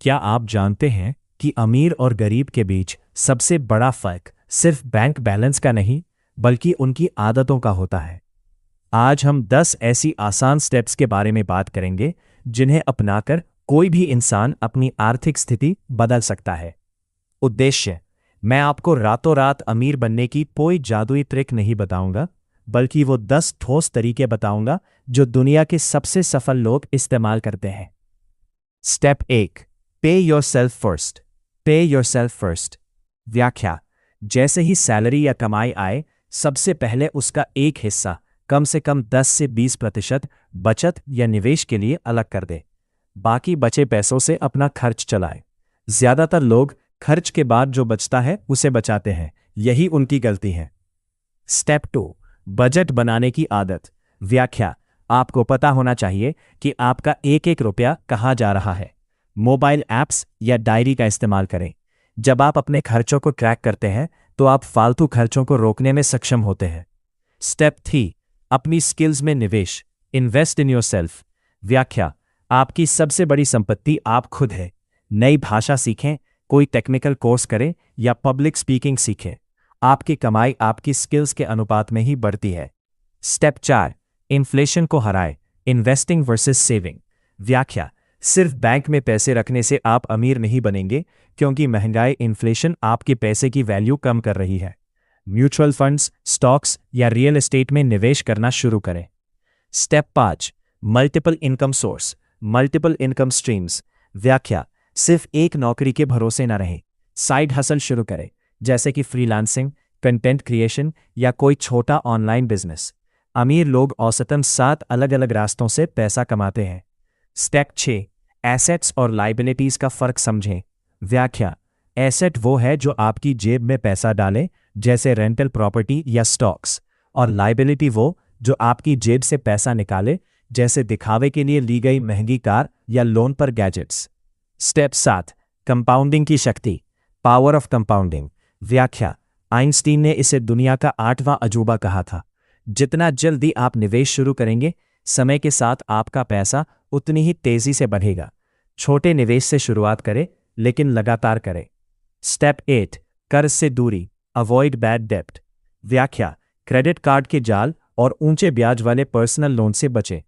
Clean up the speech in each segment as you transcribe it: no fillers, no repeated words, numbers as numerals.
क्या आप जानते हैं कि अमीर और गरीब के बीच सबसे बड़ा फर्क सिर्फ बैंक बैलेंस का नहीं, बल्कि उनकी आदतों का होता है? आज हम 10 ऐसी आसान स्टेप्स के बारे में बात करेंगे जिन्हें अपनाकर कोई भी इंसान अपनी आर्थिक स्थिति बदल सकता है। उद्देश्य: मैं आपको रातों रात अमीर बनने की कोई जादुई ट्रिक नहीं बताऊंगा, बल्कि वो 10 ठोस तरीके बताऊंगा जो दुनिया के सबसे सफल लोग इस्तेमाल करते हैं। स्टेप 1: पे योरसेल्फ फर्स्ट। पे योरसेल्फ फर्स्ट। व्याख्या: जैसे ही सैलरी या कमाई आए, सबसे पहले उसका एक हिस्सा, कम से कम 10 से 20% बचत या निवेश के लिए अलग कर दे। बाकी बचे पैसों से अपना खर्च चलाए। ज्यादातर लोग खर्च के बाद जो बचता है उसे बचाते हैं, यही उनकी गलती है। स्टेप 2: बजट बनाने की आदत। व्याख्या: आपको पता होना चाहिए कि आपका एक एक रुपया कहाँ जा रहा है। मोबाइल ऐप्स या डायरी का इस्तेमाल करें। जब आप अपने खर्चों को ट्रैक करते हैं तो आप फालतू खर्चों को रोकने में सक्षम होते हैं। स्टेप 3: अपनी स्किल्स में निवेश। Invest in yourself. व्याख्या: आपकी सबसे बड़ी संपत्ति आप खुद है। नई भाषा सीखें, कोई टेक्निकल कोर्स करें या पब्लिक स्पीकिंग सीखें। आपकी कमाई आपकी स्किल्स के अनुपात में ही बढ़ती है। स्टेप 4: इन्फ्लेशन को हराएं। Investing versus saving. व्याख्या: सिर्फ बैंक में पैसे रखने से आप अमीर नहीं बनेंगे, क्योंकि महंगाई इन्फ्लेशन आपके पैसे की वैल्यू कम कर रही है। म्यूचुअल फंड्स, स्टॉक्स या रियल एस्टेट में निवेश करना शुरू करें। Step 5: multiple income source. Multiple income streams. व्याख्या: सिर्फ एक नौकरी के भरोसे न रहें। साइड हसल शुरू करें, जैसे कि फ्रीलांसिंग, कंटेंट क्रिएशन या कोई छोटा ऑनलाइन बिजनेस। अमीर लोग औसतन 7 अलग अलग रास्तों से पैसा कमाते हैं। स्टेप 6: एसेट्स और लाइबिलिटीज का फर्क समझें। व्याख्या: एसेट वो है जो आपकी जेब में पैसा डाले, जैसे रेंटल प्रॉपर्टी या स्टॉक्स, और लाइबिलिटी वो जो आपकी जेब से पैसा निकाले, जैसे दिखावे के लिए ली गई महंगी कार या लोन पर गैजेट्स। स्टेप 7: कंपाउंडिंग की शक्ति। Power of compounding. व्याख्या: आइंस्टीन ने इसे दुनिया का 8वां अजूबा कहा था। जितना जल्दी आप निवेश शुरू करेंगे, समय के साथ आपका पैसा उतनी ही तेजी से बढ़ेगा। छोटे निवेश से शुरुआत करें, लेकिन लगातार करें। स्टेप 8: कर्ज से दूरी। अवॉइड बैड डेब्ट। व्याख्या: क्रेडिट कार्ड के जाल और ऊंचे ब्याज वाले पर्सनल लोन से बचें।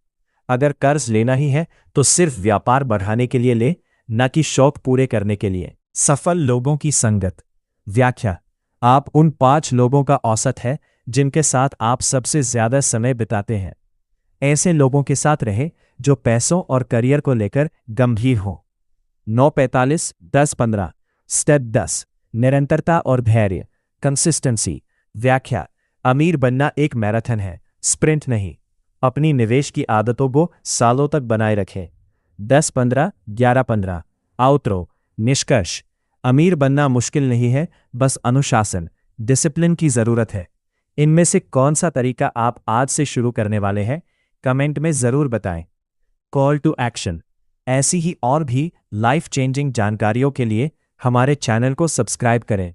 अगर कर्ज लेना ही है तो सिर्फ व्यापार बढ़ाने के लिए ले, न कि शौक पूरे करने के लिए। सफल लोगों की संगत। व्याख्या: आप उन 5 लोगों का औसत है जिनके साथ आप सबसे ज्यादा समय बिताते हैं। ऐसे लोगों के साथ रहें जो पैसों और करियर को लेकर गंभीर हो। 9-45-10-15। स्टेप 10: निरंतरता और धैर्य। कंसिस्टेंसी। व्याख्या: अमीर बनना एक मैराथन है, स्प्रिंट नहीं। अपनी निवेश की आदतों को सालों तक बनाए रखें। 10-15-11-15। आउटरो। निष्कर्ष: अमीर बनना मुश्किल नहीं है, बस अनुशासन, डिसिप्लिन की जरूरत है। इनमें से कौन सा तरीका आप आज से शुरू करने वाले हैं, कमेंट में जरूर बताएं। कॉल टू एक्शन: ऐसी ही और भी लाइफ चेंजिंग जानकारियों के लिए हमारे चैनल को सब्सक्राइब करें।